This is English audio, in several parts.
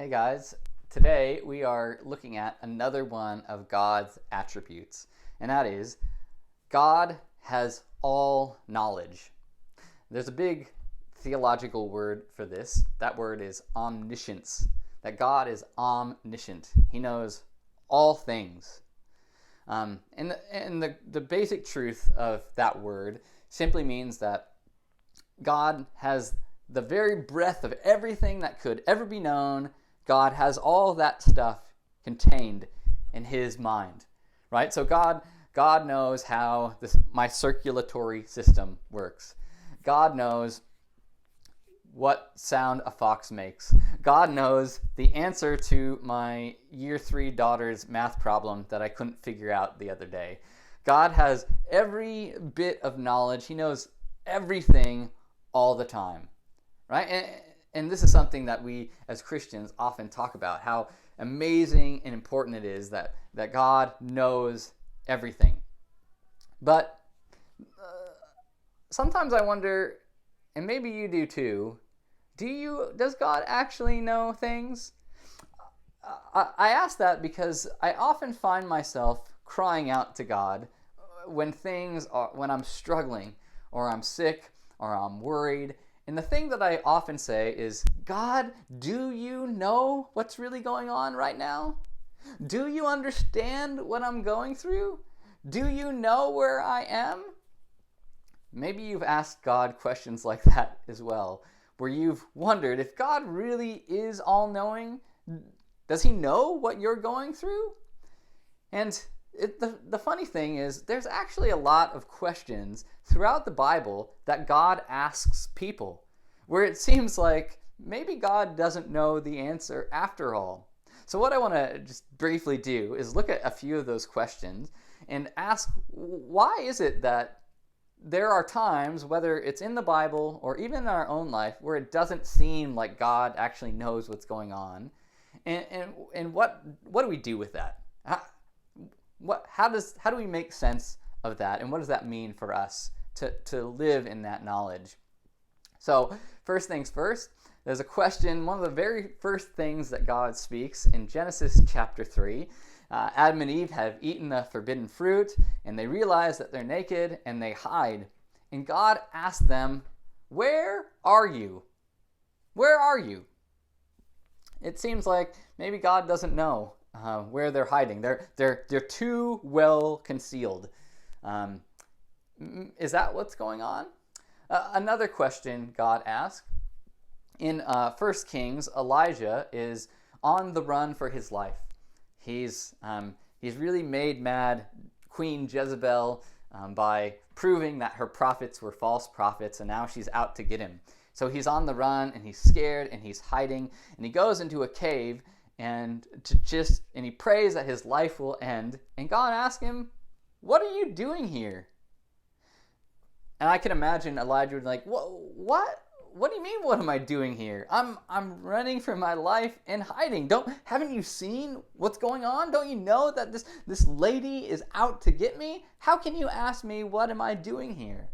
Hey guys, today we are looking at another one of God's attributes, and that is God has all knowledge. There's a big theological word for this. That word is omniscience, that God is omniscient. He knows all things. And the basic truth of that word simply means that God has the very breadth of everything that could ever be known. God has all that stuff contained in his mind, right? So God knows how my circulatory system works. God knows what sound a fox makes. God knows the answer to my year 3 daughter's math problem that I couldn't figure out the other day. God has every bit of knowledge. He knows everything all the time, right? And this is something that we as Christians often talk about, how amazing and important it is that God knows everything. But sometimes I wonder, and maybe you do too, does God actually know things? I ask that because I often find myself crying out to God when I'm struggling, or I'm sick, or I'm worried. And the thing that I often say is, God, do you know what's really going on right now? Do you understand what I'm going through? Do you know where I am? Maybe you've asked God questions like that as well, where you've wondered if God really is all-knowing. Does he know what you're going through? And the funny thing is, there's actually a lot of questions throughout the Bible that God asks people, where it seems like maybe God doesn't know the answer after all. So what I want to just briefly do is look at a few of those questions and ask, why is it that there are times, whether it's in the Bible or even in our own life, where it doesn't seem like God actually knows what's going on? And what do we do with that? How do we make sense of that, and what does that mean for us to live in that knowledge? So first things first, there's a question. One of the very first things that God speaks in Genesis chapter 3, Adam and Eve have eaten the forbidden fruit, and they realize that they're naked, and they hide. And God asks them, "Where are you? Where are you?" It seems like maybe God doesn't know where they're hiding. They're too well concealed. Is that what's going on? Another question God asked in 1 Kings, Elijah is on the run for his life. He's really made mad Queen Jezebel by proving that her prophets were false prophets, and now she's out to get him. So he's on the run, and he's scared, and he's hiding, and he goes into a cave and he prays that his life will end. And God asks him, "What are you doing here?" And I can imagine Elijah would be like, "What? What do you mean? What am I doing here? I'm running for my life and hiding. Haven't you seen what's going on? Don't you know that this lady is out to get me? How can you ask me what am I doing here?"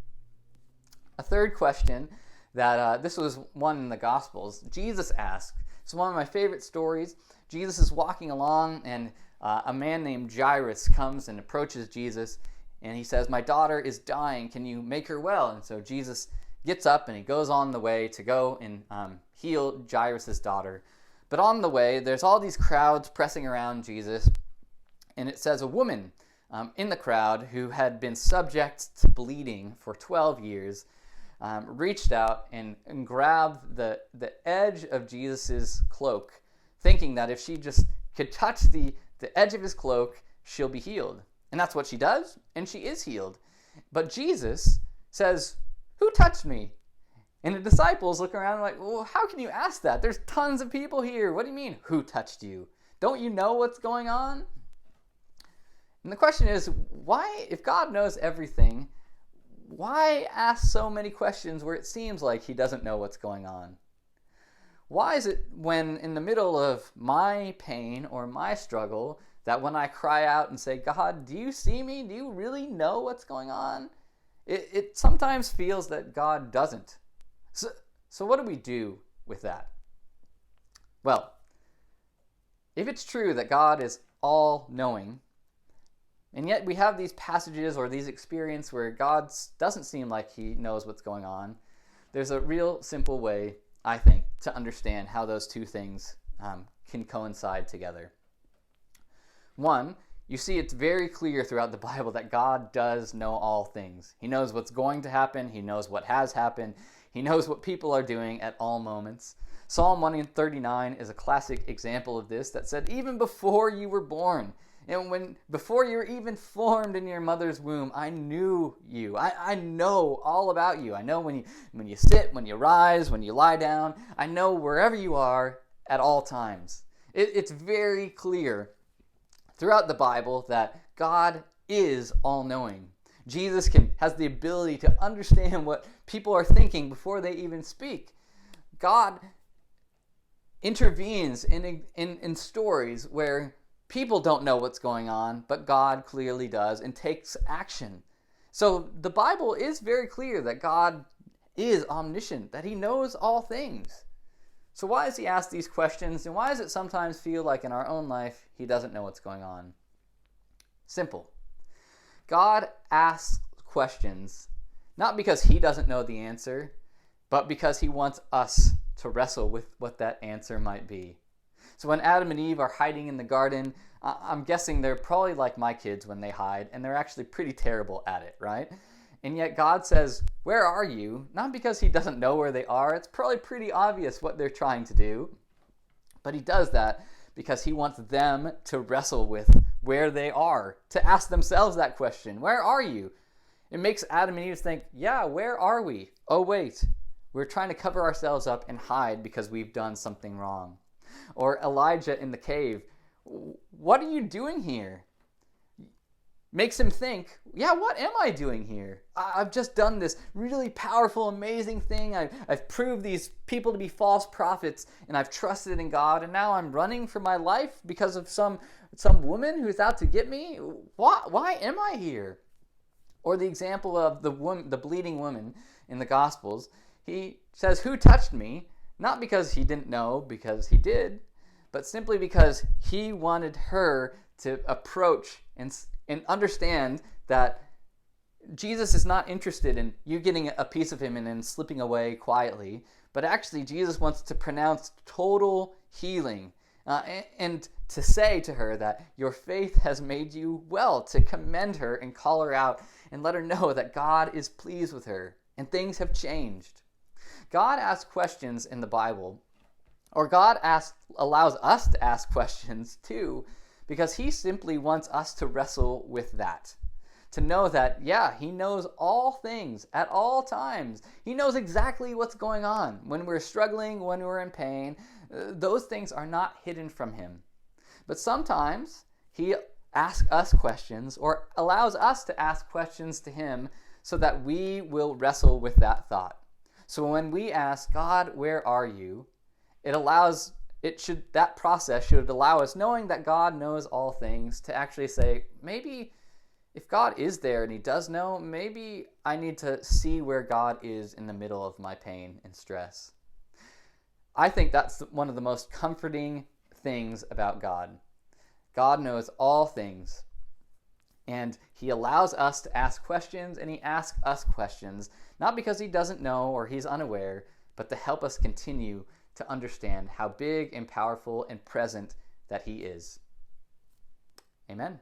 A third question that this was one in the Gospels, Jesus asked. It's one of my favorite stories. Jesus is walking along, and a man named Jairus comes and approaches Jesus, and he says, "My daughter is dying. Can you make her well?" And so Jesus gets up and he goes on the way to go and heal Jairus' daughter. But on the way, there's all these crowds pressing around Jesus, and it says a woman in the crowd who had been subject to bleeding for 12 years reached out and grabbed the edge of Jesus' cloak, thinking that if she just could touch the edge of his cloak, she'll be healed. And that's what she does, and she is healed. But Jesus says, "Who touched me?" And the disciples look around and are like, "Well, how can you ask that? There's tons of people here. What do you mean, who touched you? Don't you know what's going on?" And the question is, why, if God knows everything, why ask so many questions where it seems like he doesn't know what's going on? Why is it when in the middle of my pain or my struggle that when I cry out and say, "God, do you see me? Do you really know what's going on?" It sometimes feels that God doesn't. So what do we do with that? Well, if it's true that God is all-knowing, and yet we have these passages or these experiences where God doesn't seem like he knows what's going on, there's a real simple way, I think, to understand how those two things can coincide together. One, you see it's very clear throughout the Bible that God does know all things. He knows what's going to happen. He knows what has happened. He knows what people are doing at all moments. Psalm 139 is a classic example of this that said, even before you were born, and before you were even formed in your mother's womb, I knew you. I know all about you. I know when you sit, when you rise, when you lie down. I know wherever you are at all times. It's very clear throughout the Bible that God is all-knowing. Jesus has the ability to understand what people are thinking before they even speak. God intervenes in stories where people don't know what's going on, but God clearly does and takes action. So the Bible is very clear that God is omniscient, that he knows all things. So why does he ask these questions, and why does it sometimes feel like in our own life he doesn't know what's going on? Simple. God asks questions not because he doesn't know the answer, but because he wants us to wrestle with what that answer might be. So when Adam and Eve are hiding in the garden, I'm guessing they're probably like my kids when they hide, and they're actually pretty terrible at it, right? And yet God says, where are you? Not because he doesn't know where they are. It's probably pretty obvious what they're trying to do. But he does that because he wants them to wrestle with where they are, to ask themselves that question, where are you? It makes Adam and Eve think, yeah, where are we? Oh, wait, we're trying to cover ourselves up and hide because we've done something wrong. Or Elijah in the cave, what are you doing here? Makes him think, yeah, what am I doing here? I've just done this really powerful, amazing thing. I've proved these people to be false prophets, and I've trusted in God, and now I'm running for my life because of some woman who's out to get me? Why am I here? Or the example of the bleeding woman in the Gospels. He says, who touched me? Not because he didn't know, because he did, but simply because he wanted her to approach and understand that Jesus is not interested in you getting a piece of him and then slipping away quietly, but actually Jesus wants to pronounce total healing and to say to her that your faith has made you well, to commend her and call her out and let her know that God is pleased with her and things have changed. God asks questions in the Bible, or God allows us to ask questions too, because he simply wants us to wrestle with that. To know that, yeah, he knows all things at all times. He knows exactly what's going on. When we're struggling, when we're in pain, those things are not hidden from him. But sometimes he asks us questions or allows us to ask questions to him so that we will wrestle with that thought. So when we ask, God, where are you? That process should allow us, knowing that God knows all things, to actually say, maybe if God is there and he does know, maybe I need to see where God is in the middle of my pain and stress. I think that's one of the most comforting things about God. God knows all things, and he allows us to ask questions, and he asks us questions, not because he doesn't know or he's unaware, but to help us continue to understand how big and powerful and present that he is. Amen.